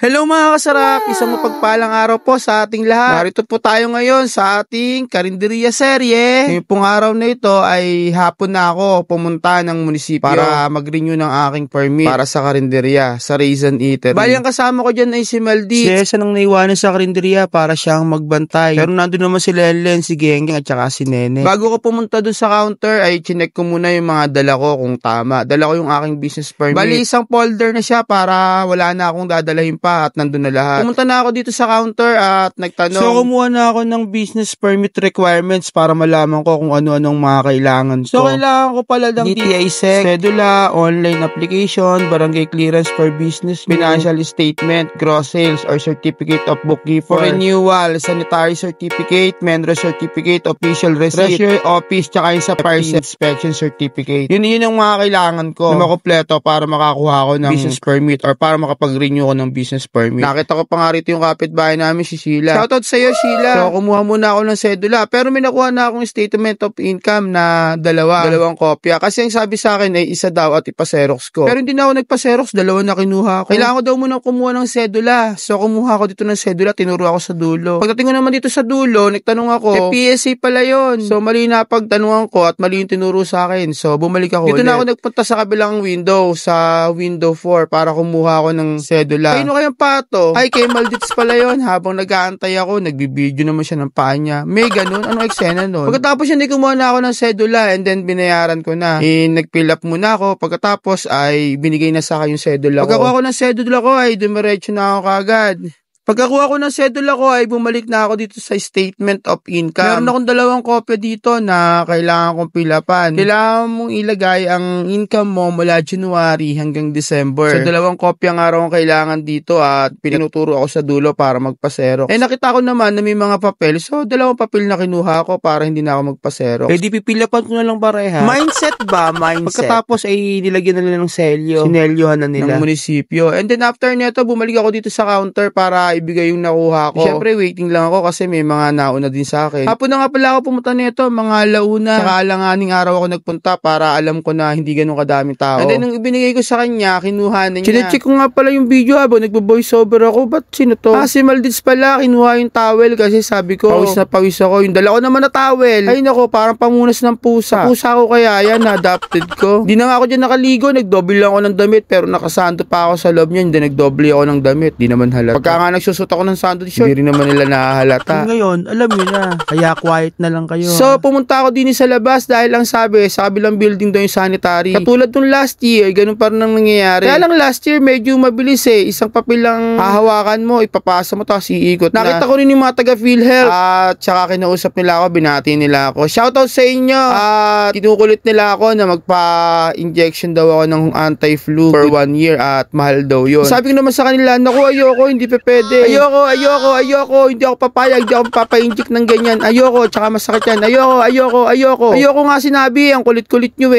Hello mga kasarap, isang mapagpalang araw po sa ating lahat. Narito po tayo ngayon sa ating Karinderya serye. Ngayong pong araw na ito ay hapon na ako pumunta ng munisipyo para mag-renew ng aking permit para sa Karinderya, sa Raisin Eatery. Bali, ang kasama ko dyan ay si Maldi. Si Esa nang naiwanan sa Karinderya para siyang magbantay. Pero nandun naman si Lelen, si Gengeng at saka si Nene. Bago ko pumunta dun sa counter ay chinek ko muna yung mga dala ko kung tama. Dala ko yung aking business permit. Bali, isang folder na siya para wala na akong dadalahin pa at nandun na lahat. Pumunta na ako dito sa counter at nagtanong. So, kumuha na ako ng business permit requirements para malaman ko kung ano-anong mga kailangan ko. So, kailangan ko pala ng DTI Sec, cedula, online application, barangay clearance for business, financial statement, gross sales or certificate of bookkeeper, renewal, sanitary certificate, menro certificate, official receipt, treasurer office, tsaka yung sa fire inspection certificate. Yun ang mga kailangan ko na makompleto para makakuha ko ng business permit or para makapag-renew ko ng business permit. Nakita ko pa nga rito yung kapitbahay namin, si Sheila. Shoutout sa'yo, Sheila. So, kumuha muna ako ng sedula. Pero may nakuha na akong statement of income na dalawang kopya. Kasi ang sabi sa akin ay isa daw at ipaserox ko. Pero hindi na ako nagpaserox, dalawa na kinuha ko. Kailangan ko daw muna kumuha ng sedula. So, kumuha ako dito ng sedula, tinuro ako sa dulo. Pagdating ko naman dito sa dulo, nagtanong ako, PSA pala yon. So, mali na pagtanungan ko at mali yung tinuro sa akin. So, bumalik ako dito ulit. Na ako nagpunta sa kabilang window, sa window 4 para kumuha ako ng sedula. Ayun kayang pato. Ay, kay Maldits pala yon. Habang nag-aantay ako, nagbibideo naman siya ng paa niya. May ganun. Anong eksena nun? Pagkatapos yun, kumuha na ako ng sedula and then binayaran ko na. Nag-fill up muna ako. Pagkatapos ay binigay na sa akin yung sedula ko. Pagkakuha ko ng sedula ko ay dumiretso na ako kaagad. Pagkakuha ko ng sedula ko ay bumalik na ako dito sa statement of income. Meron akong dalawang kopya dito na kailangan kong pilapan. Kailangan mong ilagay ang income mo mula January hanggang December. So, dalawang kopya nga raw ang kailangan dito at pinuturo ako sa dulo para magpasero. Nakita ko naman na may mga papel. So, dalawang papel na kinuha ko para hindi na ako magpasero. Di pipilapan ko na lang pareha. Mindset ba? Mindset. Pagkatapos ay nilagyan na nila ng selyo. Sinelyohan na nila ng munisipyo. And then after nito, bumalik ako dito sa counter para ibigay yung nakuha ko. Siyempre, waiting lang ako kasi may mga nauna din sa akin. Hapon na nga pala ako pumunta nito, mga launa. Saka alanganing araw ako nagpunta para alam ko na hindi ganun kadaming tao. And then, nung ibinigay ko sa kanya, kinuha na niya. Chinecheck ko nga pala yung video habang nagbo-voice over ako. Ba't sino to? Si Maldits pala, kinuha yung towel kasi sabi ko, pawis na pawis ako. Yung dala ko naman na towel. Ay nako, parang pamunas ng pusa. Pusa ko kaya yan, na-adapted ko. Di na nga ako dyan nakaligo, nagdoble lang ako ng damit pero nakasando pa ako sa loob niya. Hindi nagdoble ako ng damit, di naman halata. Pagka nga nagsusot ako ng sando t-shirt, hindi rin naman nila nahahalata. Ngayon, alam niyo na, kaya quiet na lang kayo. So, pumunta ako din sa labas dahil lang sabi, sa kabilang building daw yung sanitary. Katulad nung last year, ganun pa rin ang nangyayari. Kaya lang last year, medyo mabilis isang papel lang hahawakan mo, ipapasa mo tapos iikot na. Nakita ko rin yung mga taga PhilHealth at saka kinausap nila ako, binati nila ako. Shoutout sa inyo at tinukulit nila ako na magpa-injection daw ako ng anti-flu for 1 year at mahal daw yun. Sabi ko naman sa kanila, naku, ayoko, hindi pa pwede. Ayoko, hindi ako papayag, hindi ako papa-inject ng ganyan. Ayoko, tsaka masakit yan. Ayoko nga sinabi, ang kulit-kulit nyo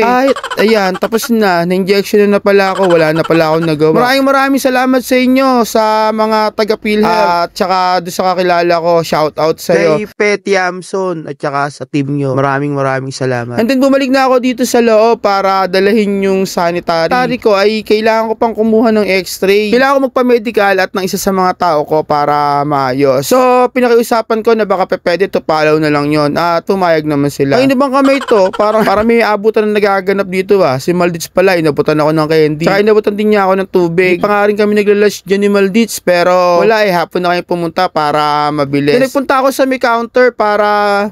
ayan, tapos na-injection na pala ako, wala na pala akong nagawa. Maraming salamat sa inyo, sa mga taga-PhilHealth, at tsaka doon sa kakilala ko, shoutout sa'yo. Kay Petty Amson, at tsaka sa team nyo, maraming salamat. And then bumalik na ako dito sa loob para dalahin yung sanitary. Sanitary ko ay kailangan ko pang kumuha ng x-ray. Kailangan ko magpa-medical at ng isa sa mga tao ko para maayos. So, pinakiusapan ko na baka pwede to follow na lang yon at pumayag naman sila. Ay, bang kamay to? Para may abutan na nagaganap dito Si Maldits pala, inabutan ako ng candy. Tsaka inabutan din niya ako ng tubig. Pa nga rin kami naglalush dyan ni Maldits pero wala hapon na kayo pumunta para mabilis. So, nagpunta ako sa may counter para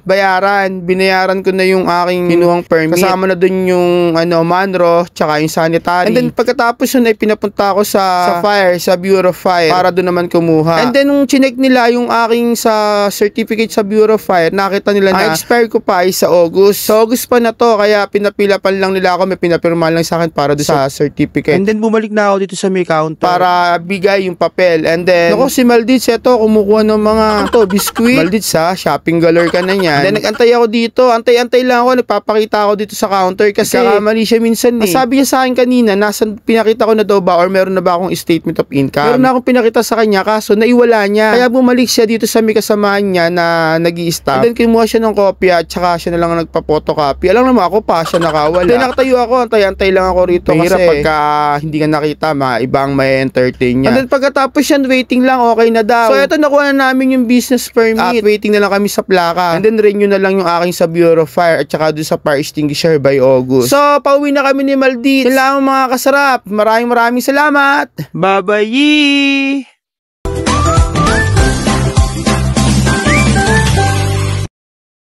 bayaran. Binayaran ko na yung aking kinuhang permit. Kasama na dun yung manro, tsaka yung sanitary. And then pagkatapos yun ay pinapunta ako sa fire, sa Bureau of Fire para doon naman kumuha. And then nung chinek nila yung aking sa certificate sa Bureau of Fire, nakita nila na expire ko pa ay sa August. Sa August pa na to, kaya pinapilapan lang nila ako, may pinapirma lang sa akin para doon sa certificate. And then bumalik na ako dito sa may counter para bigay yung papel. And then, si Maldits, eto, kumukuha ng mga biskuit. Maldits shopping galore ka na yan. And then nagantay ako dito, antay-antay lang ako, nagpapakita ako dito sa counter kasi kamali siya minsan Sabi niya sa akin kanina, pinakita ko na daw ba or meron na ba akong statement of income? Meron na akong pinakita sa kanya, kaso kaso naiwala niya. Kaya bumalik siya dito sa may kasamahan niya na nag-i-stop. And then kinuha siya ng kopya at saka siya na lang nagpa-photocopy. Alam naman ako pa siya nakawala. Then nakatayo ako, antay-antay lang ako rito kasi pagka hindi ka nakita, ibang may entertain niya. And then pagkatapos yan, waiting lang, okay na daw. So eto, nakuha na namin yung business permit. At waiting na lang kami sa plaka. And then renew na lang yung aking sa Bureau of Fire at saka doon sa fire extinguisher by August. So pauwi na kami ni Maldit. Salamat mga kasarap. Maraming salamat. Bye-bye.